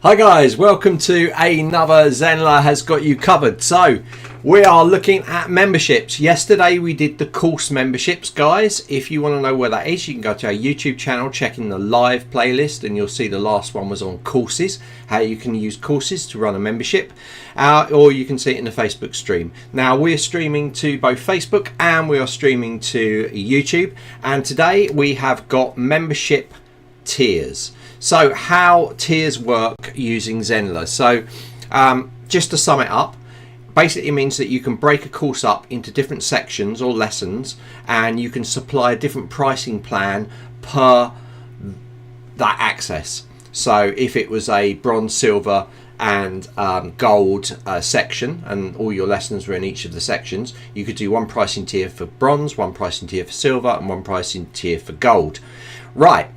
Hi guys, welcome to another Zenler has got you covered. So we are looking at memberships. Yesterday we did the course memberships, guys. If you want to know where that is, you can go to our YouTube channel, check in the live playlist, and you'll see the last one was on courses, how you can use courses to run a membership, or you can see it in the Facebook stream. Now we're streaming to both Facebook and we are streaming to YouTube, and today we have got membership tiers. So how tiers work using Zenler. So just to sum it up, basically it means that you can break a course up into different sections or lessons, and you can supply a different pricing plan per that access. So if it was a bronze, silver and gold section, and all your lessons were in each of the sections, you could do one pricing tier for bronze, one pricing tier for silver, and one pricing tier for gold. Right.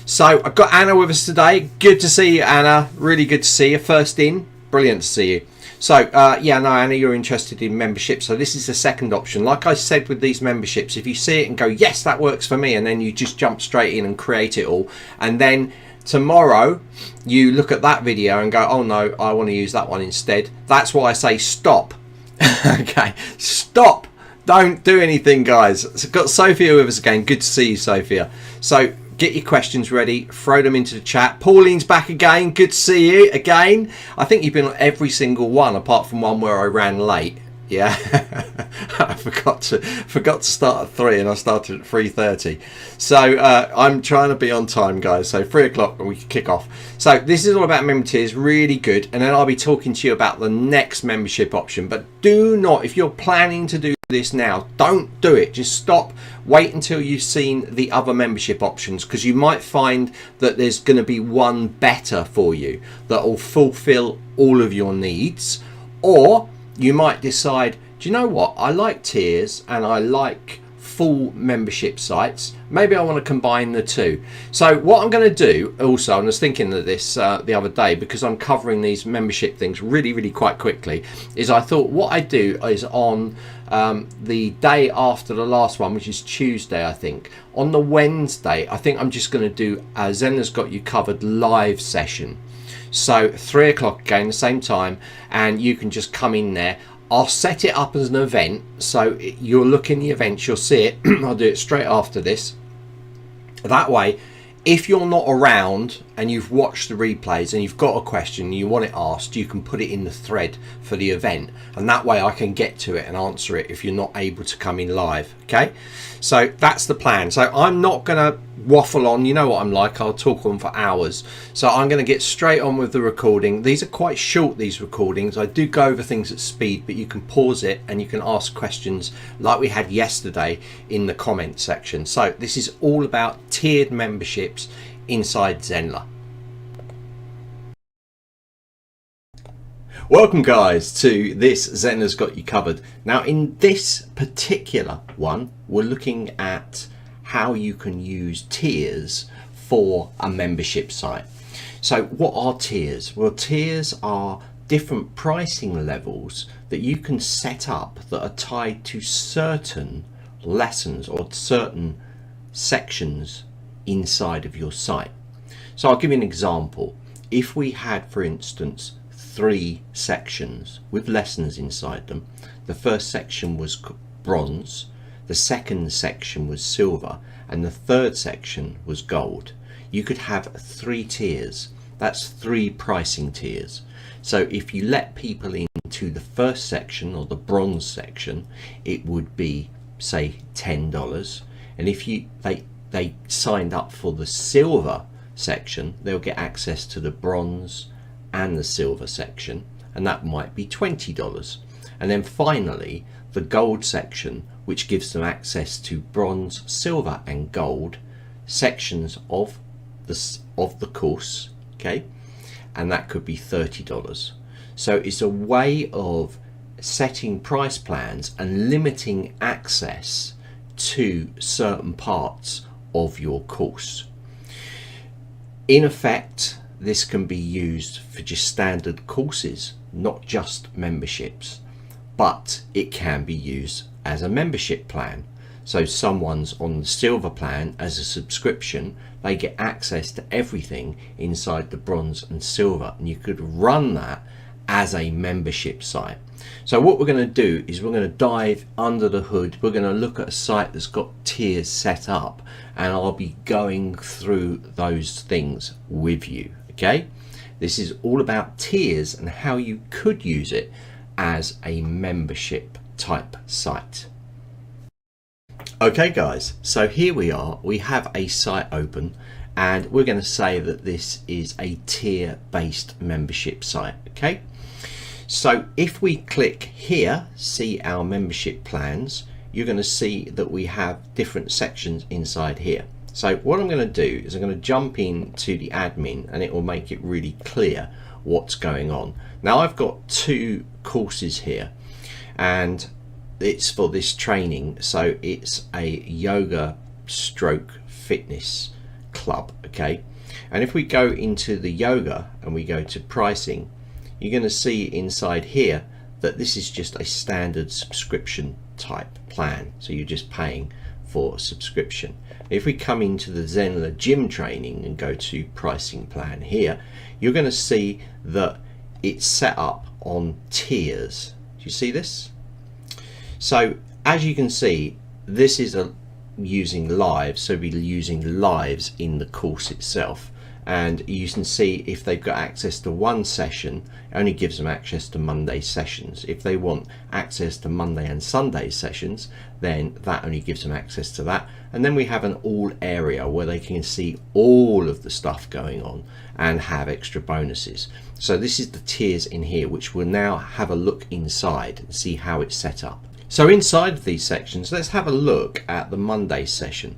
So I've got Anna with us today. Good to see you, Anna. Really good to see you. First in. Brilliant to see you. So, yeah, no, Anna, you're interested in membership. So this is the second option. Like I said with these memberships, if you see it and go, yes, that works for me, and then you just jump straight in and create it all. And then tomorrow you look at that video and go, oh, no, I want to use that one instead. That's why I say stop. Okay, stop. Don't do anything, guys. So got Sophia with us again. Good to see you, Sophia. So get your questions ready, throw them into the chat. Pauline's back again. Good to see you again. I think you've been on every single one apart from one where I ran late. Yeah, I forgot to start at 3 and I started at 3:30. So I'm trying to be on time, guys. So 3 o'clock and we can kick off. So this is all about member tiers, really good. And then I'll be talking to you about the next membership option. But do not, if you're planning to do this now, don't do it. Just stop. Wait until you've seen the other membership options, because you might find that there's going to be one better for you that will fulfill all of your needs. Or you might decide, do you know what, I like tiers and I like full membership sites. Maybe I want to combine the two. So what I'm going to do also, I was thinking of this the other day, because I'm covering these membership things really quite quickly, is I thought what I do is on the day after the last one, which is Tuesday, I think, on the Wednesday, I think I'm just going to do a Zenler's Got You Covered live session. So 3 o'clock again, the same time, and you can just come in there. I'll set it up as an event, so you'll look in the events, you'll see it. I'll do it straight after this. That way, if you're not around and you've watched the replays and you've got a question and you want it asked, you can put it in the thread for the event, and that way I can get to it and answer it if you're not able to come in live. Okay, so that's the plan. So I'm not gonna waffle on, you know what I'm like, I'll talk on for hours. So I'm going to get straight on with the recording. These are quite short, these recordings. I do go over things at speed, but you can pause it and you can ask questions like we had yesterday in the comment section. So this is all about tiered memberships inside Zenler. Welcome guys to this Zenler's Got You Covered. Now in this particular one, we're looking at how you can use tiers for a membership site. So what are tiers? Well, tiers are different pricing levels that you can set up that are tied to certain lessons or certain sections inside of your site. So I'll give you an example. If we had, for instance, 3 sections with lessons inside them, the first section was bronze, the second section was silver, and the third section was gold. You could have 3 tiers. That's 3 pricing tiers. So if you let people into the first section or the bronze section, it would be, say, $10. And if they signed up for the silver section, they'll get access to the bronze and the silver section, and that might be $20. And then finally, the gold section, which gives them access to bronze, silver and gold sections of the course, okay, and that could be $30. So it's a way of setting price plans and limiting access to certain parts of your course. In effect, this can be used for just standard courses, not just memberships, but it can be used as a membership plan. So someone's on the silver plan as a subscription, they get access to everything inside the bronze and silver, and you could run that as a membership site. So what we're going to do is we're going to dive under the hood. We're going to look at a site that's got tiers set up, and I'll be going through those things with you. Okay, this is all about tiers and how you could use it as a membership type site. Okay guys, so here we are, we have a site open, and we're going to say that this is a tier based membership site. Okay, so if we click here, see our membership plans, you're going to see that we have different sections inside here. So what I'm going to do is I'm going to jump into the admin, and it will make it really clear what's going on. Now I've got 2 courses here, and it's for this training, so it's a yoga stroke fitness club. Okay, and if we go into the yoga and we go to pricing, you're going to see inside here that this is just a standard subscription type plan, so you're just paying for a subscription. If we come into the Zenler gym training and go to pricing plan here, you're going to see that it's set up on tiers. Do you see this? So as you can see, this is using lives, so we're using lives in the course itself, and you can see if they've got access to one session, it only gives them access to Monday sessions. If they want access to Monday and Sunday sessions, then that only gives them access to that. And then we have an all area where they can see all of the stuff going on and have extra bonuses. So this is the tiers in here, which we'll now have a look inside and see how it's set up. So inside of these sections, let's have a look at the Monday session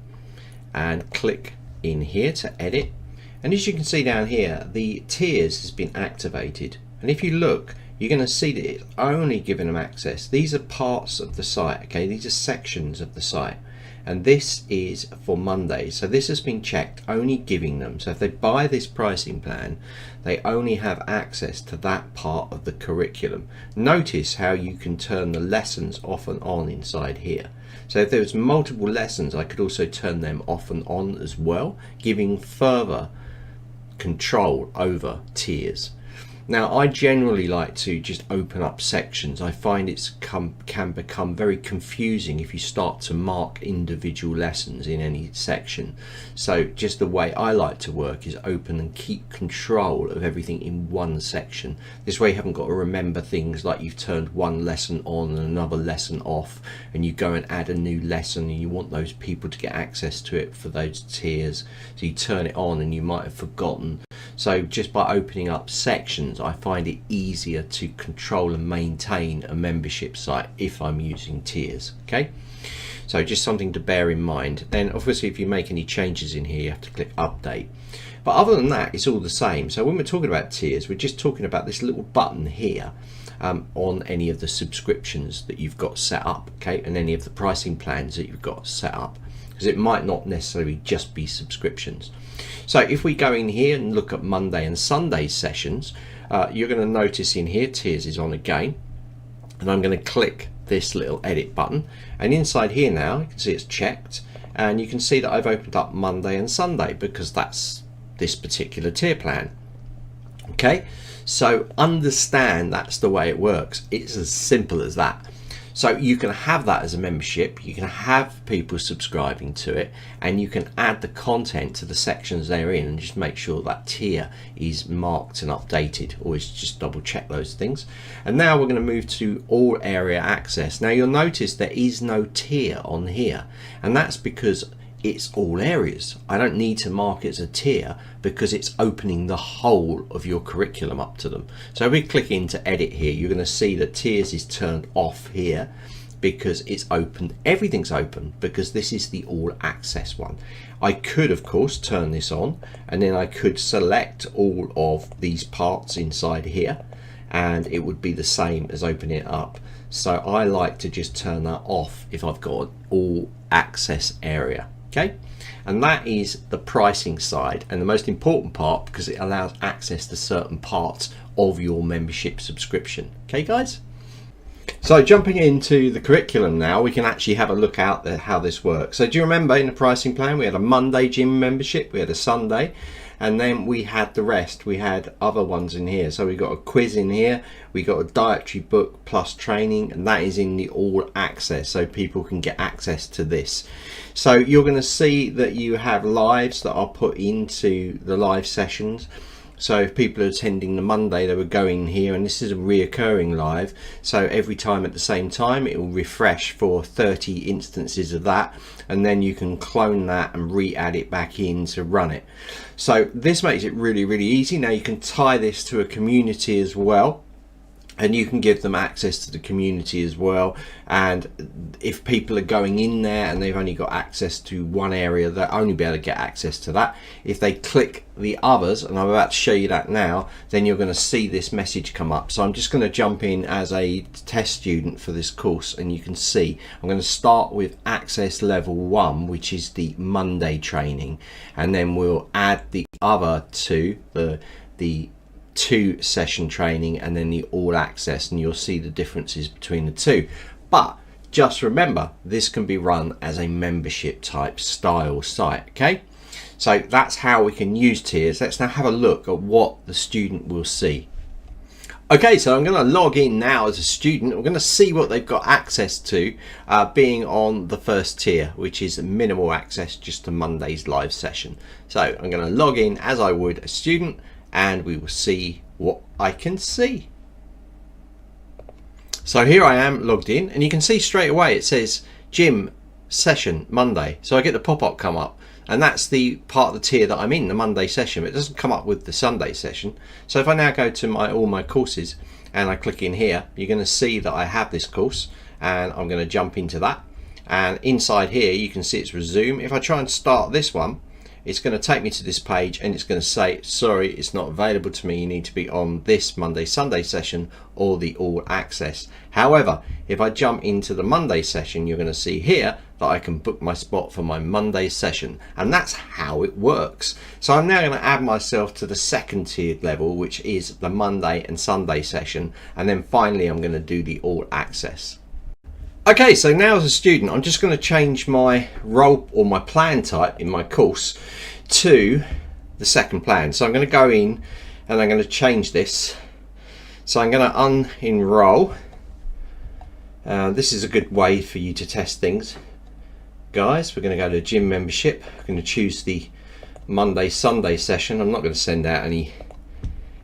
and click in here to edit. And as you can see down here, the tiers has been activated. And if you look, you're going to see that it's only giving them access. These are parts of the site, okay? These are sections of the site. And this is for Monday. So this has been checked, only giving them. So if they buy this pricing plan, they only have access to that part of the curriculum. Notice how you can turn the lessons off and on inside here. So if there's multiple lessons, I could also turn them off and on as well, giving further control over tiers. Now I generally like to just open up sections. I find it can become very confusing if you start to mark individual lessons in any section. So just the way I like to work is open and keep control of everything in one section. This way you haven't got to remember things like you've turned one lesson on and another lesson off, and you go and add a new lesson and you want those people to get access to it for those tiers. So you turn it on and you might have forgotten. So just by opening up sections, I find it easier to control and maintain a membership site if I'm using tiers. Okay, so just something to bear in mind. Then obviously if you make any changes in here, you have to click update. But other than that, it's all the same. So when we're talking about tiers, we're just talking about this little button here on any of the subscriptions that you've got set up, okay, and any of the pricing plans that you've got set up, because it might not necessarily just be subscriptions. So if we go in here and look at Monday and Sunday sessions, you're going to notice in here tiers is on again, and I'm going to click this little edit button, and inside here now you can see it's checked, and you can see that I've opened up Monday and Sunday because that's this particular tier plan. Okay, so understand that's the way it works. It's as simple as that. So you can have that as a membership, you can have people subscribing to it, and you can add the content to the sections they're in and just make sure that tier is marked and updated. Always just double check those things. And now we're going to move to all area access. Now you'll notice there is no tier on here, and that's because it's all areas. I don't need to mark it as a tier because it's opening the whole of your curriculum up to them. So if we click into edit here, you're going to see that tiers is turned off here because it's open. Everything's open because this is the all access one. I could of course turn this on, and then I could select all of these parts inside here, and it would be the same as opening it up. So I like to just turn that off if I've got an all access area. Okay, and that is the pricing side, and the most important part because it allows access to certain parts of your membership subscription. Okay guys, So jumping into the curriculum now, we can actually have a look at how this works. So do you remember in the pricing plan we had a Monday gym membership, we had a Sunday, and then we had the rest. We had other ones in here. So we got a quiz in here, we got a dietary book plus training, and that is in the all access, so people can get access to this. So you're going to see that you have lives that are put into the live sessions. So if people are attending the Monday, they would go in here, and this is a reoccurring live. So every time at the same time, it will refresh for 30 instances of that, and then you can clone that and re-add it back in to run it. So this makes it really, really easy. Now you can tie this to a community as well, and you can give them access to the community as well. And if people are going in there and they've only got access to one area, they'll only be able to get access to that. If they click the others, and I'm about to show you that now, then you're going to see this message come up. So I'm just going to jump in as a test student for this course, and you can see I'm going to start with access level 1, which is the Monday training, and then we'll add the other two, the 2 session training, and then the all access, and you'll see the differences between the two. But just remember, this can be run as a membership type style site. Okay, so that's how we can use tiers. Let's now have a look at what the student will see. Okay, so I'm going to log in now as a student. We're going to see what they've got access to, being on the first tier, which is minimal access just to Monday's live session. So I'm going to log in as I would a student, and we will see what I can see. So here I am logged in, and you can see straight away it says gym session Monday. So I get the pop-up come up, and that's the part of the tier that I'm in, the Monday session. It doesn't come up with the Sunday session. So if I now go to all my courses and I click in here, you're going to see that I have this course, and I'm going to jump into that. And inside here you can see it's resume. If I try and start this one, it's going to take me to this page, and it's going to say, sorry, it's not available to me. You need to be on this Monday Sunday session or the all access. However, if I jump into the Monday session, you're going to see here that I can book my spot for my Monday session, and that's how it works. So I'm now going to add myself to the second tiered level, which is the Monday and Sunday session, and then finally I'm going to do the all access. Okay, so now as a student, I'm just going to change my role or my plan type in my course to the second plan. So I'm going to go in and I'm going to change this. So I'm going to unenroll. This is a good way for you to test things, guys. We're going to go to gym membership. I'm going to choose the Monday Sunday session. I'm not going to send out any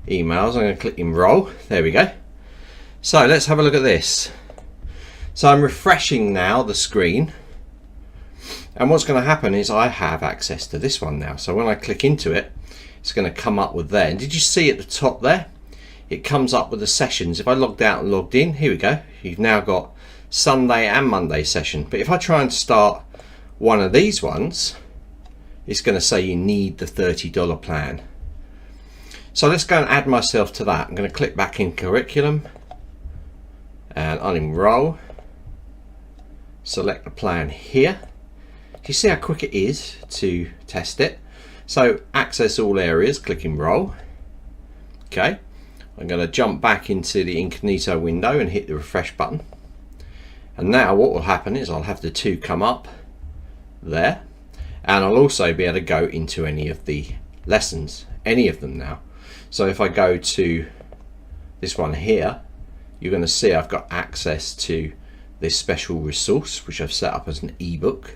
emails. I'm going to click enroll. There we go. So let's have a look at this. So I'm refreshing now the screen, and what's going to happen is I have access to this one now. So when I click into it, it's going to come up with there. And did you see at the top there? It comes up with the sessions. If I logged out and logged in, here we go. You've now got Sunday and Monday session. But if I try and start one of these ones, it's going to say you need the $30 plan. So let's go and add myself to that. I'm going to click back in curriculum and unenroll. Select the plan here. Do you see how quick it is to test it? So access all areas, click enroll. Okay, I'm going to jump back into the incognito window and hit the refresh button. And now what will happen is I'll have the 2 come up there, and I'll also be able to go into any of the lessons, any of them now. So if I go to this one here, you're going to see I've got access to this special resource which I've set up as an ebook.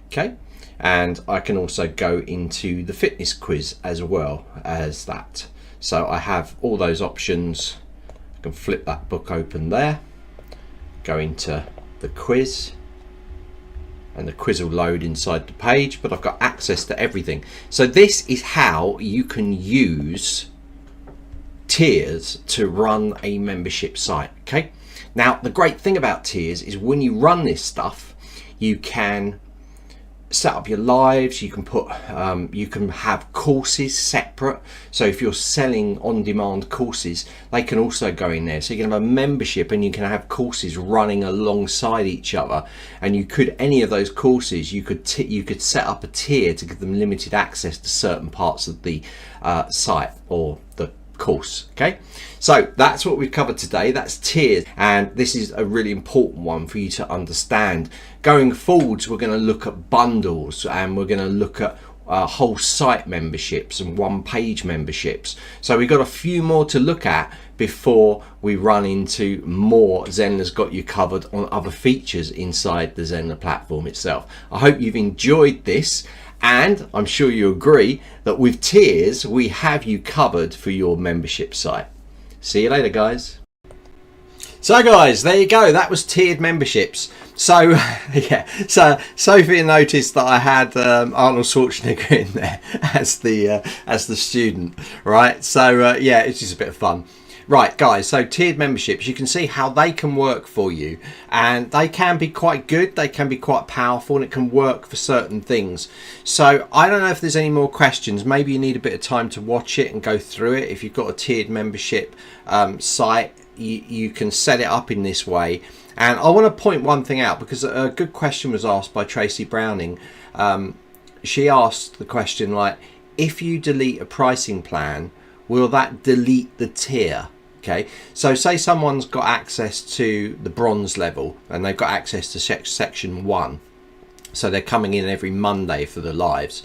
Okay, and I can also go into the fitness quiz as well as that. So I have all those options. I can flip that book open there, go into the quiz, and the quiz will load inside the page, but I've got access to everything. So this is how you can use tiers to run a membership site. Okay, now the great thing about tiers is when you run this stuff, you can set up your lives, you can put you can have courses separate. So if you're selling on-demand courses, they can also go in there. So you can have a membership and you can have courses running alongside each other, and you could, any of those courses, you could set up a tier to give them limited access to certain parts of the site or the course. Okay, so that's what we've covered today. That's tiers, and this is a really important one for you to understand. Going forwards, we're going to look at bundles, and we're going to look at whole site memberships and one-page memberships. So we've got a few more to look at before we run into more Zenler's got you covered on other features inside the Zenler platform itself. I hope you've enjoyed this, and I'm sure you agree that with tiers we have you covered for your membership site. See you later, guys. So guys, there you go. That was tiered memberships. So yeah, so Sophia noticed that I had Arnold Schwarzenegger in there as the student, right? So yeah, it's just a bit of fun. Right, guys, so tiered memberships, you can see how they can work for you, and they can be quite good, they can be quite powerful, and it can work for certain things. So I don't know if there's any more questions. Maybe you need a bit of time to watch it and go through it. If you've got a tiered membership site, you can set it up in this way. And I want to point one thing out, because a good question was asked by Tracy Browning. She asked the question, like, if you delete a pricing plan, will that delete the tier? Okay, so say someone's got access to the bronze level and they've got access to section 1, so they're coming in every Monday for the lives.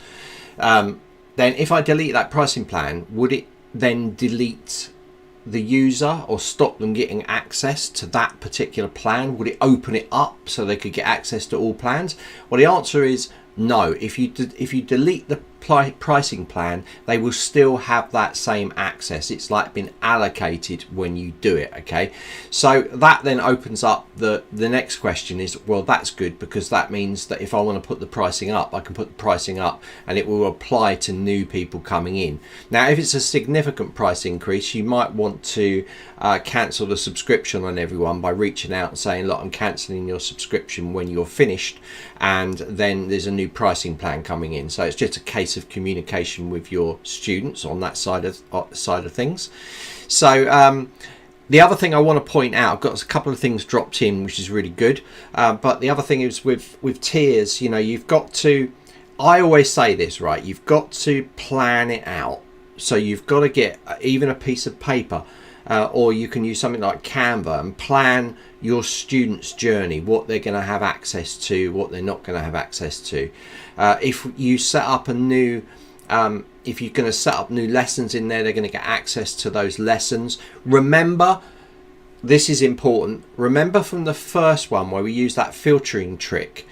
Then if I delete that pricing plan, would it then delete the user or stop them getting access to that particular plan? Would it open it up so they could get access to all plans? Well, the answer is no. If you delete the pricing plan, they will still have that same access. It's like been allocated when you do it. Okay, so that then opens up the next question is, well, that's good, because that means that if I want to put the pricing up, I can put the pricing up and it will apply to new people coming in. Now, if it's a significant price increase, you might want to cancel the subscription on everyone by reaching out and saying, look, I'm cancelling your subscription when you're finished, and then there's a new pricing plan coming in. So it's just a case of communication with your students on that side of things. So the other thing I want to point out, I've got a couple of things dropped in, which is really good. But the other thing is with tiers, you know, you've got to, I always say this, right? You've got to plan it out. So you've got to get even a piece of paper, or you can use something like Canva and plan your students' journey, what they're going to have access to, what they're not going to have access to. If you set up a new, if you're going to set up new lessons in there, they're going to get access to those lessons. Remember, this is important. Remember from the first one where we used that filtering trick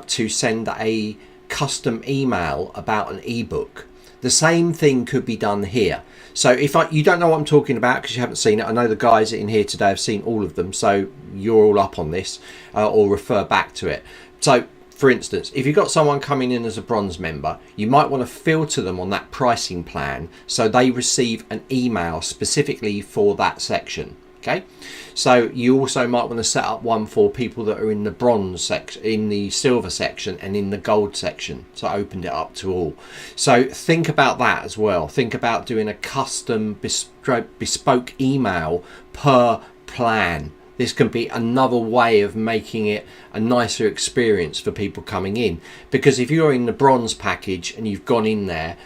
to send a custom email about an ebook. The same thing could be done here. So if you don't know what I'm talking about because you haven't seen it, I know the guys in here today have seen all of them, so you're all up on this, or refer back to it. So for instance, if you've got someone coming in as a bronze member, you might want to filter them on that pricing plan so they receive an email specifically for that section. Okay, so you also might want to set up one for people that are in the bronze section, in the silver section, and in the gold section, so opened it up to all. So think about that as well. Think about doing a custom bespoke email per plan. This can be another way of making it a nicer experience for people coming in, because if you're in the bronze package and you've gone in there,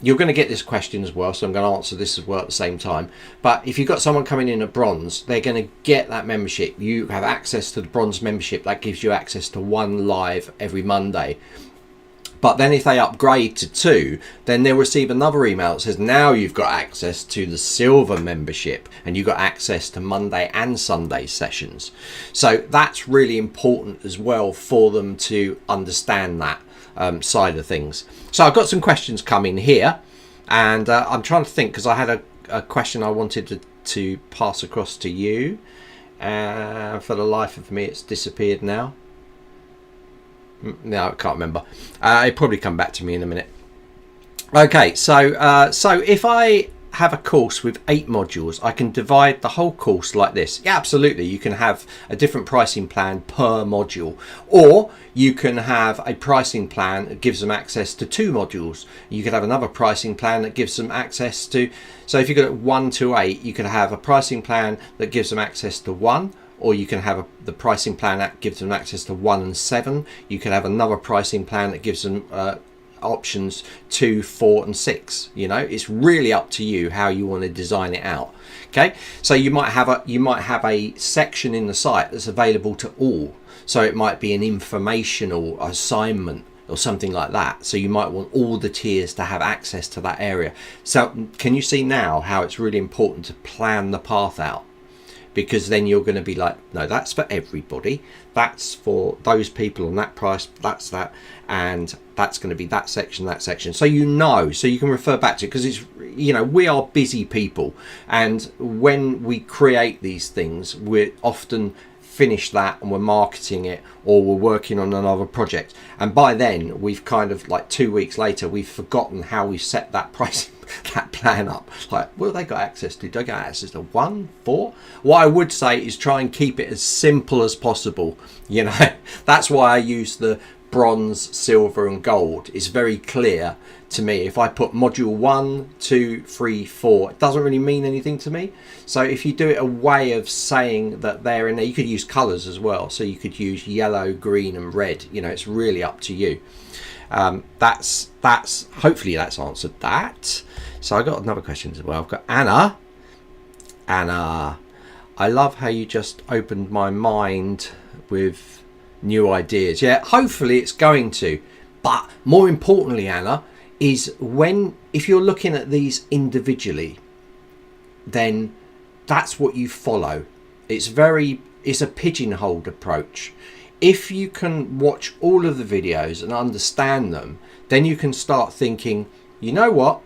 you're going to get this question as well, so I'm going to answer this as well at the same time. But if you've got someone coming in at bronze, they're going to get that membership. You have access to the bronze membership. That gives you access to one live every Monday. But then if they upgrade to 2, then they'll receive another email that says, now you've got access to the silver membership and you've got access to Monday and Sunday sessions. So that's really important as well for them to understand that side of things. So I've got some questions coming here, and I'm trying to think, because I had a question I wanted to pass across to you. For the life of me, it's disappeared now. No, I can't remember. It'll probably come back to me in a minute. Okay, so so if I have a course with 8 modules, I can divide the whole course like this. Yeah, absolutely. You can have a different pricing plan per module, or you can have a pricing plan that gives them access to 2 modules. You could have another pricing plan that gives them access to, so if you go at 1 to 8, you could have a pricing plan that gives them access to 1, or you can have the pricing plan that gives them access to 1 and 7. You can have another pricing plan that gives them options 2, 4 and 6. You know, it's really up to you how you want to design it out. Okay, so you might have a section in the site that's available to all. So it might be an informational assignment or something like that. So you might want all the tiers to have access to that area. So can you see now how it's really important to plan the path out? Because then you're going to be like, no, that's for everybody. That's for those people on that price. That's that. And that's going to be that section, that section. So you know, so you can refer back to it, because it's, you know, we are busy people. And when we create these things, we're often finish that and we're marketing it, or we're working on another project, and by then we've kind of, like 2 weeks later, we've forgotten how we set that pricing that plan up. Like, what have they got access to? Do I get access to 1, 4? What I would say is try and keep it as simple as possible. You know, that's why I use the bronze, silver and gold. It's very clear to me. If I put module 1, 2, 3, 4, it doesn't really mean anything to me. So if you do it a way of saying that they're in there, you could use colors as well. So you could use yellow, green and red. You know, it's really up to you. That's hopefully that's answered that. So I got another question as well. I've got Anna, I love how you just opened my mind with new ideas. Yeah, hopefully it's going to. But more importantly, Anna, is if you're looking at these individually, then that's what you follow. It's a pigeonholed approach. If you can watch all of the videos and understand them, then you can start thinking, you know what,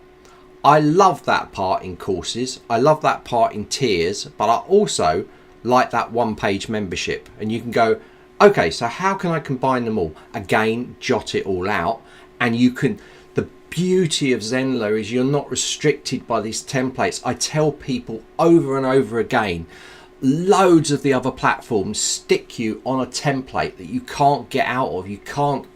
I love that part in courses, I love that part in tiers, but I also like that one-page membership. And you can go, okay, so how can I combine them all? Again, jot it all out, and you can. The beauty of Zenler is you're not restricted by these templates. I tell people over and over again, loads of the other platforms stick you on a template that you can't get out of. You can't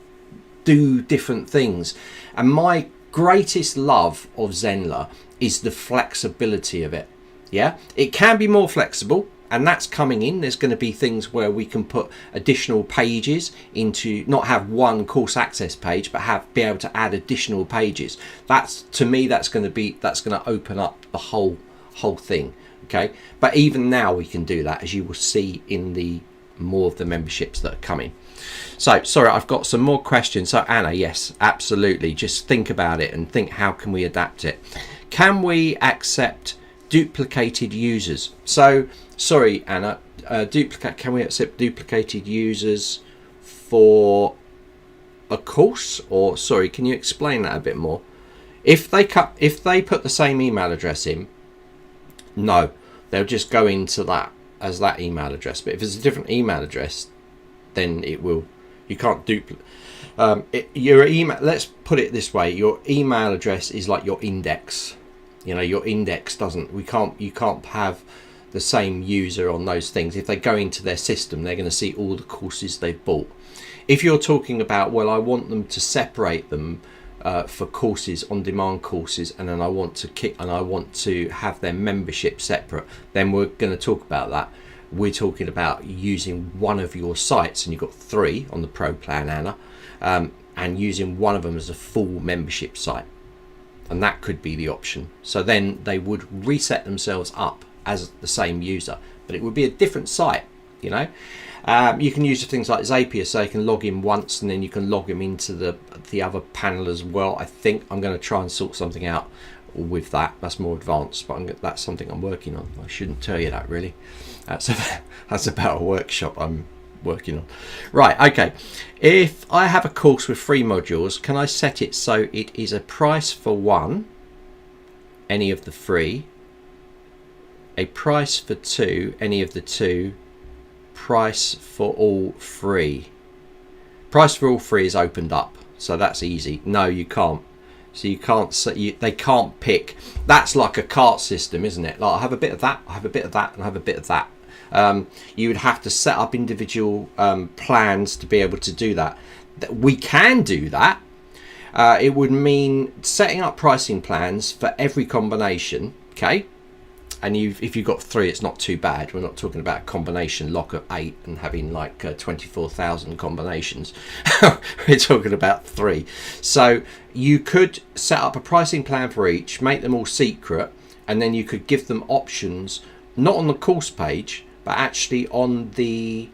do different things. And my greatest love of Zenler is the flexibility of it. Yeah, it can be more flexible, and that's coming in. There's going to be things where we can put additional pages into, not have one course access page, but be able to add additional pages. That's, to me, that's going to open up the whole thing. Okay, but even now we can do that, as you will see in the more of the memberships that are coming. So sorry, I've got some more questions. So Anna, yes, absolutely, just think about it and think, how can we adapt it? Can we accept duplicated users? So sorry, Anna, can we accept duplicated users for a course? Or sorry, can you explain that a bit more? If they put the same email address in, no, they'll just go into that as that email address. But if it's a different email address, then you can't duplicate your email. Let's put it this way: your email address is like your index. You know, your index doesn't. You can't have the same user on those things. If they go into their system, they're going to see all the courses they've bought. If you're talking about, well, I want them to separate them for courses, on-demand courses, and then I want to have their membership separate, then we're going to talk about that. We're talking about using one of your sites, and you've got 3 on the Pro plan, Anna, and using one of them as a full membership site, and that could be the option. So then they would reset themselves up as the same user, but it would be a different site. You know, you can use things like Zapier, so you can log in once and then you can log them into the other panel as well. I think I'm going to try and sort something out with that. That's more advanced, but that's something I'm working on. I shouldn't tell you that, really. That's about a workshop I'm working on. Right, okay. If I have a course with 3 modules, can I set it so it is a price for one, any of the 3, a price for 2, any of the 2, price for all 3? Price for all 3 is opened up, so that's easy. No, you can't. So you can't. They can't pick. That's like a cart system, isn't it? Like, I have a bit of that, I have a bit of that, and I have a bit of that. You would have to set up individual plans to be able to do that. We can do that. It would mean setting up pricing plans for every combination. Okay. and if you've got 3, it's not too bad. We're not talking about a combination lock of 8 and having like 24,000 combinations. We're talking about 3. So you could set up a pricing plan for each, make them all secret, and then you could give them options, not on the course page, but actually on you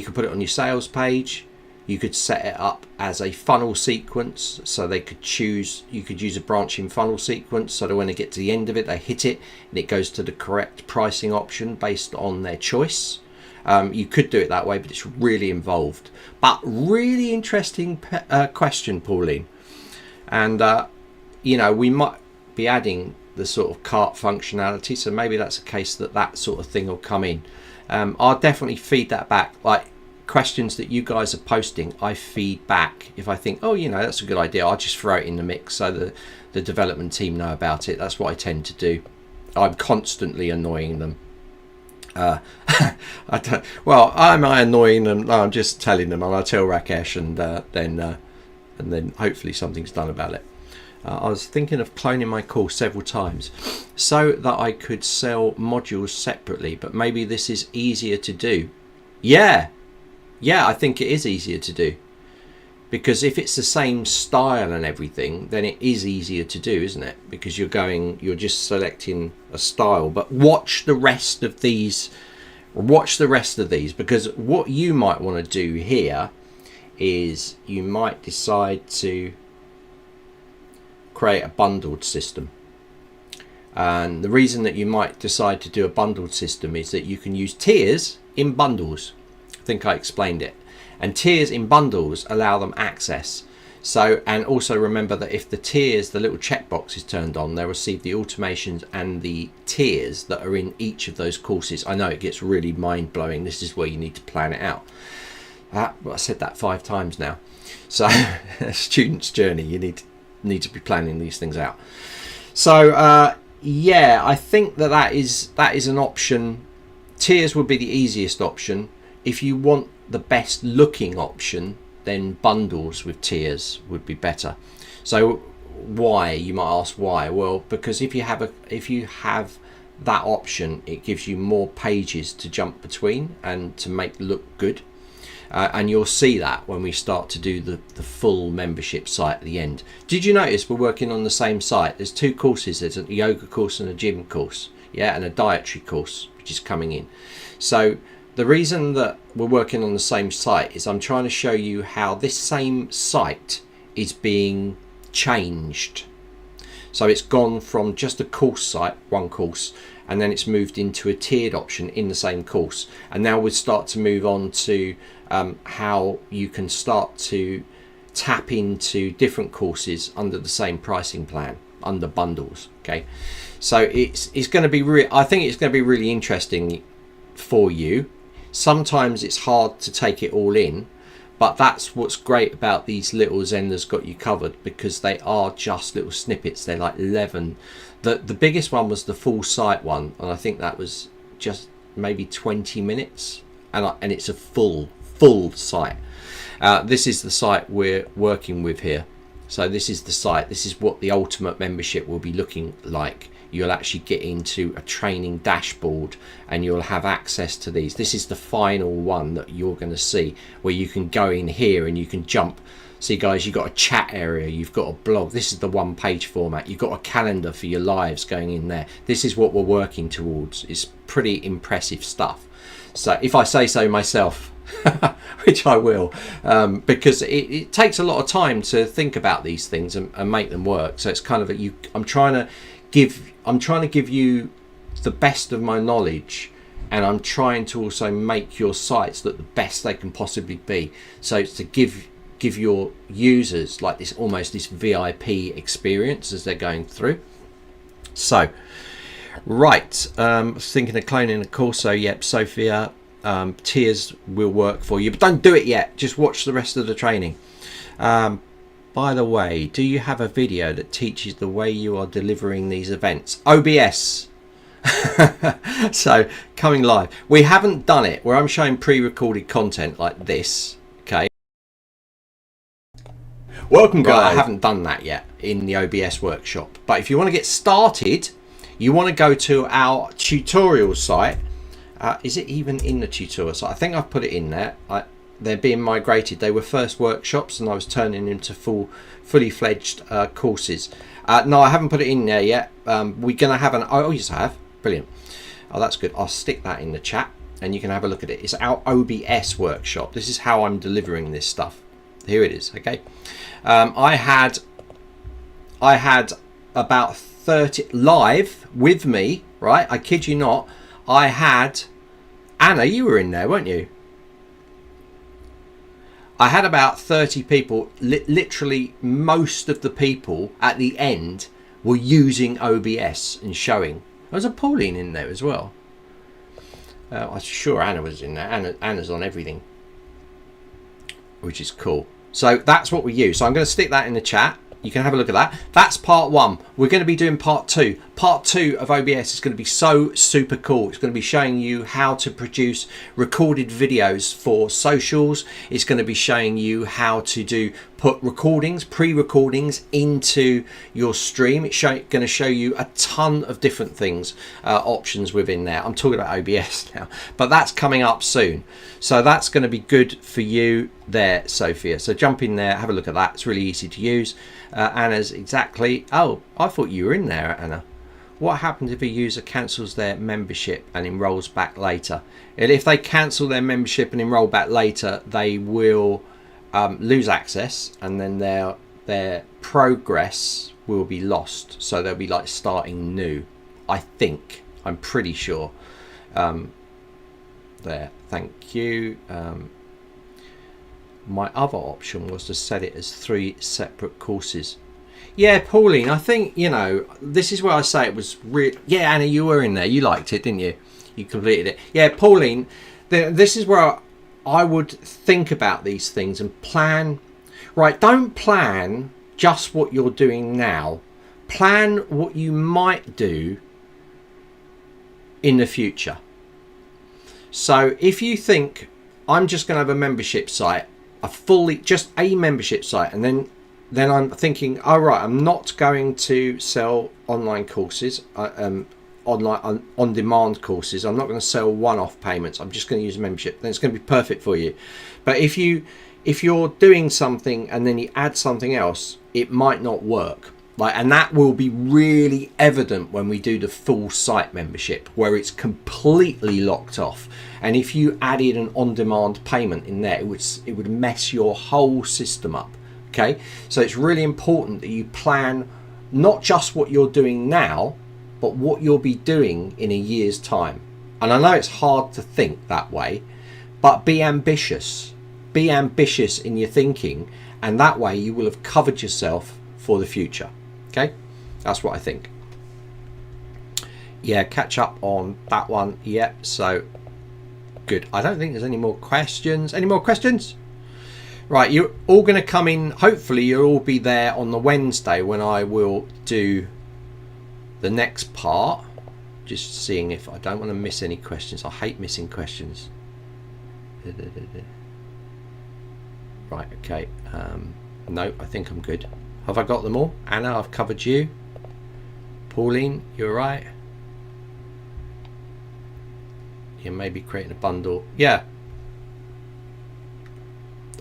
could put it on your sales page. You could set it up as a funnel sequence, so they could choose. You could use a branching funnel sequence, so that when they get to the end of it, they hit it and it goes to the correct pricing option based on their choice. You could do it that way, but it's really involved. But really interesting question, Pauline. And we might be adding the sort of cart functionality, so maybe that's a case that sort of thing will come in. I'll definitely feed that back. Like, questions that you guys are posting, I feed back. If I think, that's a good idea, I'll just throw it in the mix so the development team know about it. That's what I tend to do. I'm constantly annoying them. Am I annoying them? No, I'm just telling them, and I'll tell Rakesh, and then hopefully something's done about it. I was thinking of cloning my course several times so that I could sell modules separately, but maybe this is easier to do. Yeah, I think it is easier to do, because if it's the same style and everything, then it is easier to do, isn't it? Because you're just selecting a style. But watch the rest of these, because what you might want to do here is you might decide to create a bundled system. And the reason that you might decide to do a bundled system is that you can use tiers in bundles. I think I explained it. And tiers in bundles allow them access. So, and also remember that if the tiers, the little checkbox is turned on, they'll receive the automations and the tiers that are in each of those courses. I know it gets really mind-blowing. This is where you need to plan it out. I said that 5 times now. So, a student's journey, you need to be planning these things out. So, I think that is an option. Tiers would be the easiest option. If you want the best looking option, then bundles with tiers would be better. So why, you might ask why? Well, because if you have that option, it gives you more pages to jump between and to make look good. And you'll see that when we start to do the full membership site at the end. Did you notice we're working on the same site? There's 2 courses. There's a yoga course and a gym course, and a dietary course, which is coming in. So the reason that we're working on the same site is I'm trying to show you how this same site is being changed. So it's gone from just a course site, one course, and then it's moved into a tiered option in the same course. And now we'll start to move on to how you can start to tap into different courses under the same pricing plan, under bundles. Okay, so it's going to be I think it's going to be really interesting for you. Sometimes it's hard to take it all in, but that's what's great about these little Zenler's Got You Covered, because they are just little snippets. They're like 11. The biggest one was the full site one, and I think that was just maybe 20 minutes, and it's a full site. This is the site we're working with here. So this is the site. This is what the ultimate membership will be looking like. You'll actually get into a training dashboard and you'll have access to these. This is the final one that you're going to see, where you can go in here and you can jump. See guys, you've got a chat area, you've got a blog. This is the 1-page format. You've got a calendar for your lives going in there. This is what we're working towards. It's pretty impressive stuff. So if I say so myself, which I will, because it takes a lot of time to think about these things and make them work. So it's kind of I'm trying to give you the best of my knowledge, and I'm trying to also make your sites look the best they can possibly be. So it's to give your users like this, almost this VIP experience as they're going through. So right, I was thinking of cloning a course. So yep, Sophia, tiers will work for you, but don't do it yet. Just watch the rest of the training. By the way, do you have a video that teaches the way you are delivering these events? OBS. So coming live. We haven't done it where I'm showing pre-recorded content like this. Okay. Welcome guys. I haven't done that yet in the OBS workshop. But if you want to get started, you want to go to our tutorial site. Is it even in the tutorial site? I think I've put it in there. They're being migrated. They were first workshops and I was turning them to fully fledged courses. No, I haven't put it in there yet. We're going to have an... Oh, yes, I have. Brilliant. Oh, that's good. I'll stick that in the chat and you can have a look at it. It's our OBS workshop. This is how I'm delivering this stuff. Here it is. Okay. I had about 30 live with me, right? I kid you not. I had Anna, you were in there, weren't you? I had about 30 people. Literally most of the people at the end were using OBS and showing. There was a Pauline in there as well. I'm sure Anna was in there. Anna's on everything, which is cool. So that's what we use. So I'm going to stick that in the chat. You can have a look at that. That's part 1. We're going to be doing part 2. Part 2 of OBS is going to be so super cool. It's going to be showing you how to produce recorded videos for socials. It's going to be showing you how to put recordings, pre-recordings into your stream. It's going to show you a ton of different things, options within there. I'm talking about OBS now, but that's coming up soon. So that's going to be good for you there, Sophia. So jump in there, have a look at that. It's really easy to use. Anna's exactly. Oh, I thought you were in there, Anna. What happens if a user cancels their membership and enrolls back later? And if they cancel their membership and enroll back later, they will lose access, and then their progress will be lost. So they'll be like starting new. I think. I'm pretty sure. There. Thank you. My other option was to set it as 3 separate courses. Yeah, Pauline, I think, you know, this is where I say it was real. Yeah, Anna, you were in there. You liked it, didn't you? You completed it. Yeah, Pauline, this is where I would think about these things and plan. Right, don't plan just what you're doing now. Plan what you might do in the future. So if you think, I'm just going to have a membership site, just a membership site, and then I'm thinking, all right, I'm not going to sell online courses, online on demand courses. I'm not going to sell one-off payments. I'm just going to use a membership. Then it's going to be perfect for you. But if you're doing something and then you add something else, it might not work. And that will be really evident when we do the full site membership, where it's completely locked off. And if you added an on-demand payment in there, it would mess your whole system up. Okay, so it's really important that you plan not just what you're doing now, but what you'll be doing in a year's time. And I know it's hard to think that way, but be ambitious. Be ambitious in your thinking, and that way you will have covered yourself for the future. Okay, that's what I think. Yeah, catch up on that one. Yeah, so good. I don't think there's any more questions. Any more questions? Right, you're all going to come in. Hopefully you'll all be there on the Wednesday when I will do the next part. Just seeing if I don't want to miss any questions. I hate missing questions. Right, okay. No, I think I'm good. Have I got them all? Anna, I've covered you. Pauline, you're right. You may be creating a bundle. Yeah.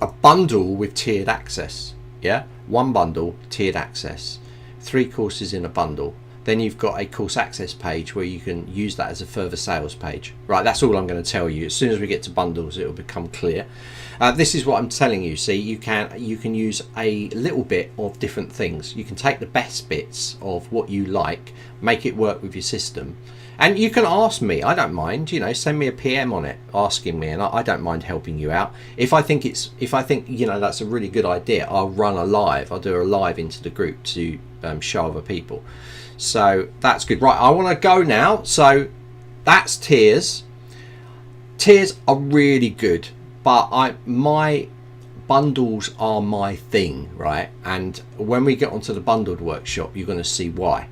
A bundle with tiered access. Yeah. One bundle, tiered access. 3 courses in a bundle. Then you've got a course access page where you can use that as a further sales page. Right, that's all I'm going to tell you. As soon as we get to bundles, it will become clear. This is what I'm telling you. See, you can use a little bit of different things. You can take the best bits of what you like, make it work with your system, and you can ask me. I don't mind. You know, send me a PM on it, asking me, and I don't mind helping you out. If I think you know that's a really good idea, I'll run a live. I'll do a live into the group to show other people. So that's good. Right, I want to go now. So that's tiers. Tiers are really good, but my bundles are my thing, right? And when we get onto the bundled workshop, you're going to see why.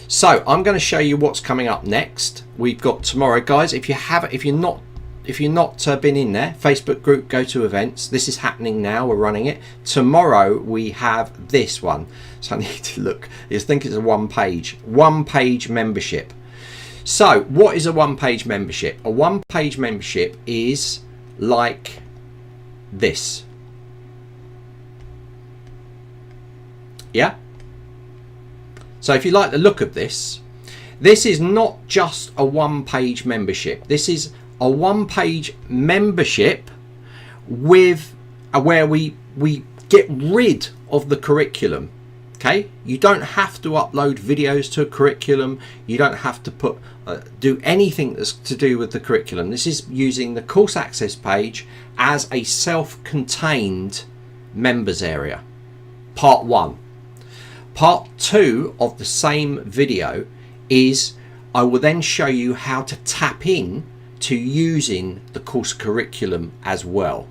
So I'm going to show you what's coming up next. We've got tomorrow, guys. If you're not been in there, Facebook group, go to events. This is happening now. We're running it. Tomorrow we have this one. So I need to look. I think it's a one page membership. So what is a one-page membership? A one-page membership is like this. Yeah? So if you like the look of this, this is not just a one-page membership. This is a one-page membership with where we get rid of the curriculum. Okay, you don't have to upload videos to a curriculum. You don't have to do anything that's to do with the curriculum. This is using the course access page as a self-contained members area. Part 1. Part 2 of the same video is I will then show you how to tap in to using the course curriculum as well.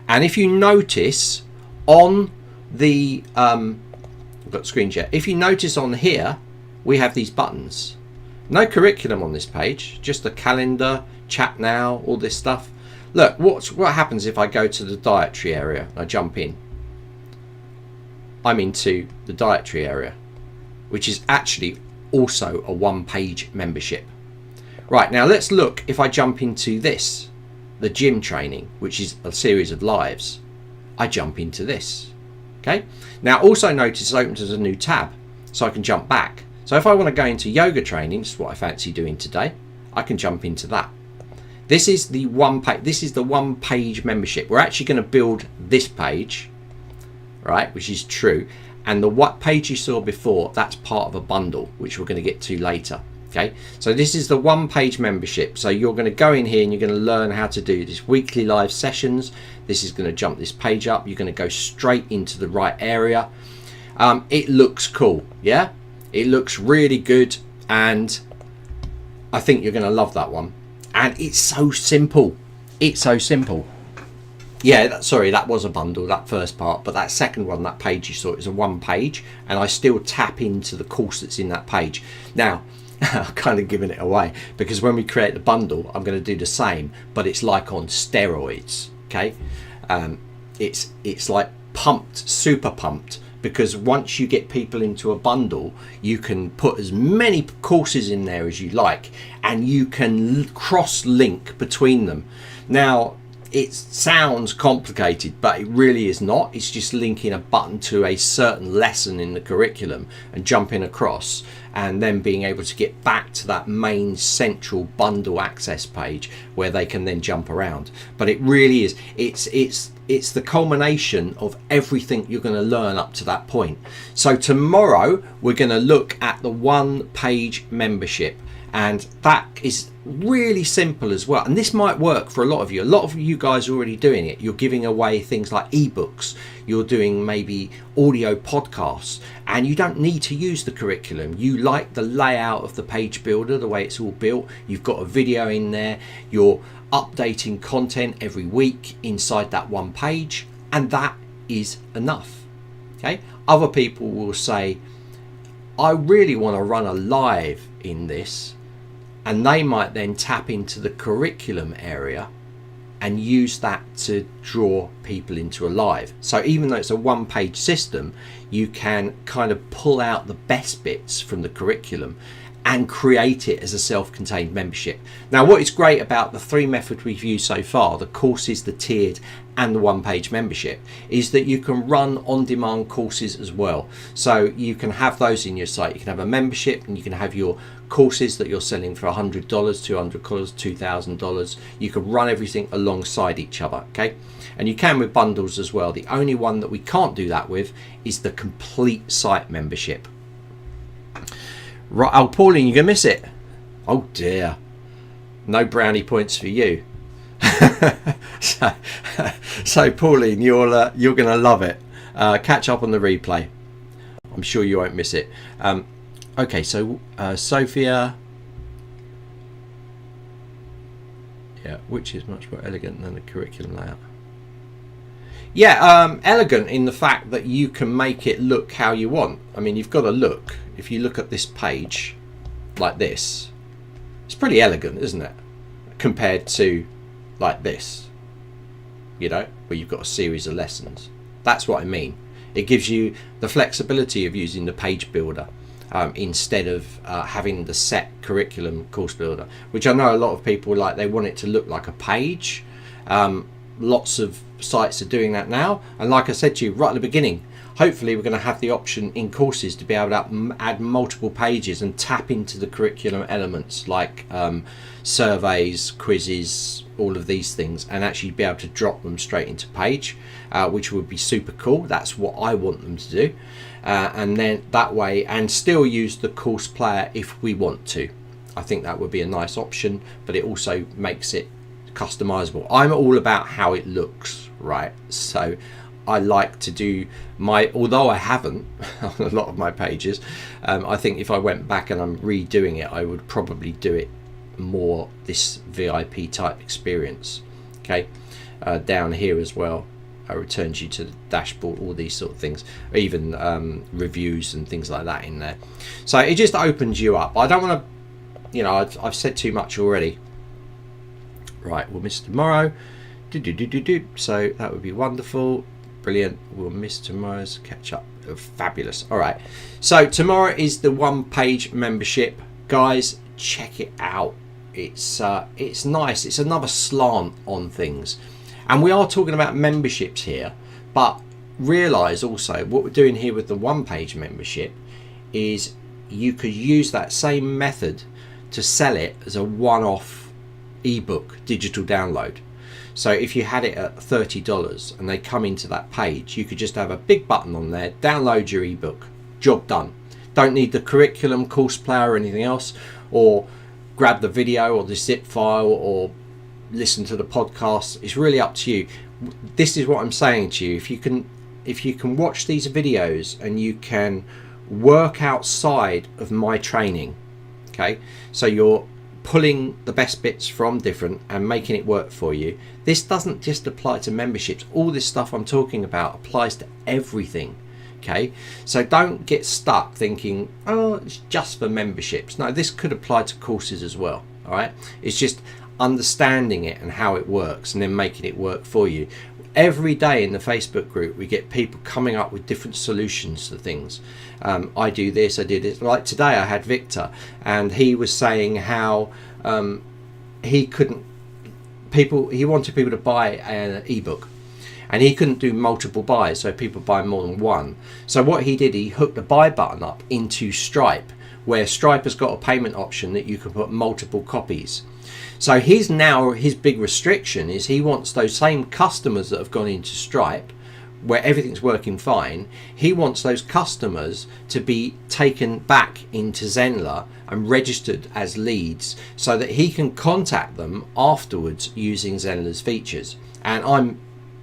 And if you notice on the I've got screen share. If you notice on here, we have these buttons. No curriculum on this page, just the calendar, chat now, all this stuff. Look, what happens if I go to the dietary area? I jump in. I'm into the dietary area, which is actually also a one-page membership. Right, now let's look if I jump into this, the gym training, which is a series of lives. I jump into this. Okay. Now also notice it opens as a new tab, so I can jump back. So if I want to go into yoga training, this is what I fancy doing today, I can jump into that. This is the one page. This is the one page membership. We're actually going to build this page, right, which is true. And the what page you saw before, that's part of a bundle, which we're going to get to later. Okay, so this is the one page membership. So you're going to go in here and you're going to learn how to do this weekly live sessions. This is going to jump this page up. You're going to go straight into the right area. It looks cool. Yeah, it looks really good. And I think you're going to love that one. And it's so simple. It's so simple. Yeah, sorry, that was a bundle, that first part. But that second one, that page you saw, is a one page. And I still tap into the course that's in that page. Now, I'm kind of giving it away because when we create the bundle, I'm going to do the same, but it's like on steroids. Okay, it's like pumped, super pumped, because once you get people into a bundle, you can put as many courses in there as you like, and you can cross-link between them. Now, it sounds complicated, but it really is not. It's just linking a button to a certain lesson in the curriculum and jumping across, and then being able to get back to that main central bundle access page where they can then jump around. But it really is, it's the culmination of everything you're going to learn up to that point. So tomorrow we're going to look at the one page membership, and that is really simple as well. And this might work for a lot of you. A lot of you guys are already doing it. You're giving away things like ebooks. You're doing maybe audio podcasts, and you don't need to use the curriculum. You like the layout of the page builder, the way it's all built. You've got a video in there. You're updating content every week inside that one page, and that is enough. Okay. Other people will say, I really want to run a live in this. And they might then tap into the curriculum area and use that to draw people into a live. So even though it's a one page system, you can kind of pull out the best bits from the curriculum and create it as a self-contained membership. Now, what is great about the three methods we've used so far, the courses, the tiered, and the one-page membership, is that you can run on-demand courses as well. So you can have those in your site. You can have a membership, and you can have your courses that you're selling for $100, $200, $2,000. You can run everything alongside each other, okay? And you can with bundles as well. The only one that we can't do that with is the complete site membership. Right, oh, Pauline, you're gonna miss it. Oh dear, no brownie points for you. so Pauline, you're gonna love it. Catch up on the replay. I'm sure you won't miss it. Okay, so Sophia, yeah, which is much more elegant than the curriculum layout. Yeah, elegant in the fact that you can make it look how you want. I mean, you've got to look. If you look at this page like this, it's pretty elegant, isn't it? compared to like this, you know, where you've got a series of lessons. That's what I mean. It gives you the flexibility of using the page builder instead of having the set curriculum course builder, which I know a lot of people like. They want it to look like a page. Lots of sites are doing that now, and like I said to you right at the beginning, hopefully we're going to have the option in courses to be able to add multiple pages and tap into the curriculum elements like surveys, quizzes, all of these things, and actually be able to drop them straight into page, which would be super cool. That's what I want them to do, and then that way, and still use the course player if we want to. I think that would be a nice option, but it also makes it customizable. I'm all about how it looks, right? So I like to do my, although I haven't on a lot of my pages, I think if I went back and I'm redoing it, I would probably do it more this VIP type experience. Okay, down here as well, it returns you to the dashboard, all these sort of things, even reviews and things like that in there. So it just opens you up. I don't want to, you know, I've said too much already. Right, we'll miss tomorrow. So that would be wonderful. Brilliant. We'll miss tomorrow's catch up. Fabulous. All right. So tomorrow is the one-page membership. Guys, check it out. It's nice. It's another slant on things. And we are talking about memberships here, but realize also what we're doing here with the one-page membership is you could use that same method to sell it as a one-off ebook digital download. So if you had it at $30 and they come into that page, you could just have a big button on there, download your ebook, job done. Don't need the curriculum, course player or anything else, or grab the video or the zip file or listen to the podcast. It's really up to you. This is what I'm saying to you. If you can watch these videos and you can work outside of my training, okay, so you're pulling the best bits from different and making it work for you. This doesn't just apply to memberships. All this stuff I'm talking about applies to everything. Okay, so don't get stuck thinking, oh, it's just for memberships. No, this could apply to courses as well. All right, it's just understanding it and how it works and then making it work for you. Every day in the Facebook group we get people coming up with different solutions to things. I do this, I did it. Like today I had Victor, and he was saying how he wanted people to buy an ebook, and he couldn't do multiple buys, so people buy more than one. So what he did, he hooked the buy button up into Stripe, where Stripe has got a payment option that you can put multiple copies. So his big restriction is he wants those same customers that have gone into Stripe, where everything's working fine. He wants those customers to be taken back into Zenler and registered as leads so that he can contact them afterwards using Zenler's features. And I'm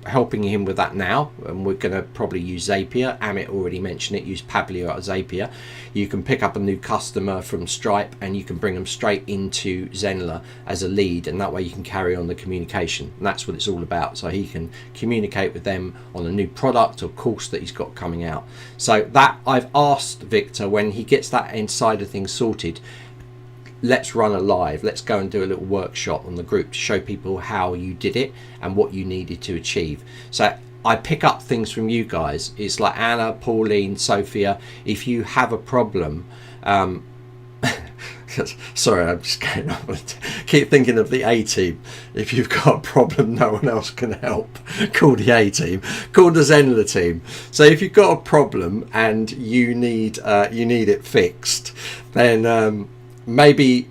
helping him with that now, and we're going to probably use Zapier. Amit already mentioned it. Use Pablio at Zapier. You can pick up a new customer from Stripe and you can bring them straight into Zenler as a lead, and that way you can carry on the communication, and that's what it's all about. So he can communicate with them on a new product or course that he's got coming out. So that, I've asked Victor, when he gets that inside of things sorted, let's run a live, let's go and do a little workshop on the group to show people how you did it and what you needed to achieve. So I pick up things from you guys. It's like Anna, Pauline, Sophia. If you have a problem, sorry, I'm just going on. Keep thinking of the A team. If you've got a problem no one else can help, call the A team, call the Zenler team. So if you've got a problem and you need it fixed, then maybe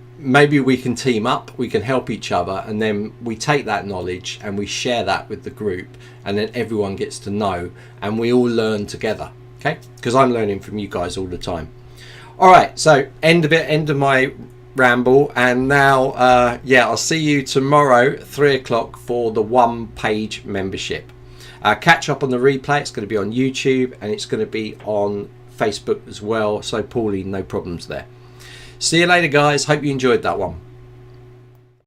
we can team up, we can help each other, and then we take that knowledge and we share that with the group, and then everyone gets to know and we all learn together. Okay, because I'm learning from you guys all the time. All right, so end of my ramble, and now I'll see you tomorrow 3 o'clock for the one-page membership. Catch up on the replay. It's going to be on YouTube and it's going to be on Facebook as well, so Pauline, no problems there. See you later, guys. Hope you enjoyed that one.